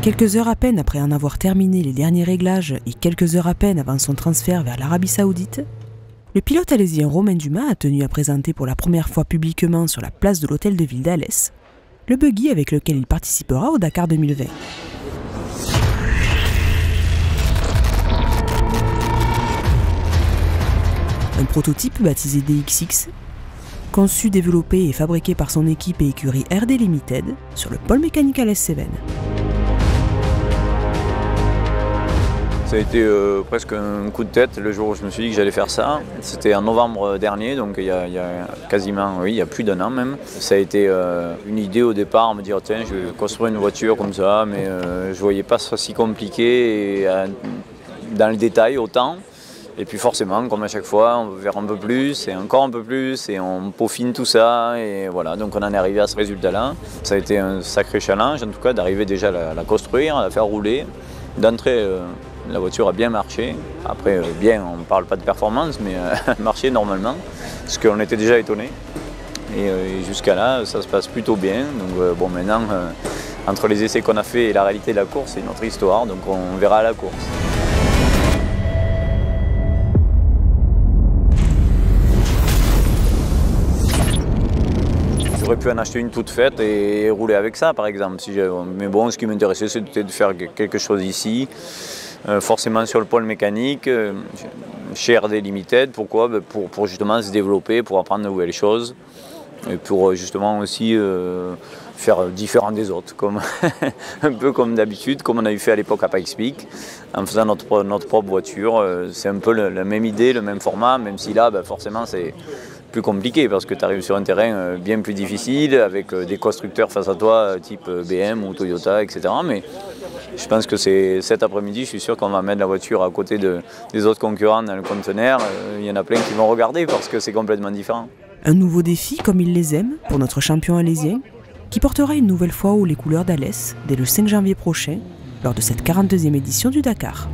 Quelques heures à peine après en avoir terminé les derniers réglages et quelques heures à peine avant son transfert vers l'Arabie Saoudite, le pilote alésien Romain Dumas a tenu à présenter pour la première fois publiquement sur la place de l'hôtel de ville d'Alès le buggy avec lequel il participera au Dakar 2020. Un prototype baptisé DXX, conçu, développé et fabriqué par son équipe et écurie RD Limited sur le pôle mécanique Alès Cévennes. Ça a été presque un coup de tête le jour où je me suis dit que j'allais faire ça. C'était en novembre dernier, donc il y a quasiment, oui, il y a plus d'un an même. Ça a été une idée au départ, me dire tiens, je vais construire une voiture comme ça, mais je ne voyais pas ça si compliqué et, dans le détail autant. Et puis forcément, comme à chaque fois, on veut faire un peu plus et encore un peu plus et on peaufine tout ça et voilà, donc on en est arrivé à ce résultat-là. Ça a été un sacré challenge en tout cas d'arriver déjà à la construire, à la faire rouler. D'entrée, la voiture a bien marché. Après, bien, on ne parle pas de performance, mais marché normalement, parce qu'on était déjà étonnés. Et jusqu'à là, ça se passe plutôt bien. Donc bon, maintenant, entre les essais qu'on a fait et la réalité de la course, c'est une autre histoire, donc on verra à la course. J'aurais pu en acheter une toute faite et rouler avec ça par exemple. Mais bon, ce qui m'intéressait c'était de faire quelque chose ici, forcément sur le pôle mécanique, chez RD Limited. Pourquoi? Pour justement se développer, pour apprendre de nouvelles choses et pour justement aussi faire différent des autres, un peu comme d'habitude, comme on avait fait à l'époque à Pikes Peak, en faisant notre propre voiture. C'est un peu la même idée, le même format, même si là forcément c'est plus compliqué parce que tu arrives sur un terrain bien plus difficile avec des constructeurs face à toi type BM ou Toyota, etc. Mais je pense que c'est cet après-midi, je suis sûr qu'on va mettre la voiture à côté des autres concurrents dans le conteneur. Il y en a plein qui vont regarder parce que c'est complètement différent. Un nouveau défi comme il les aime pour notre champion alésien qui portera une nouvelle fois haut les couleurs d'Alès dès le 5 janvier prochain lors de cette 42e édition du Dakar.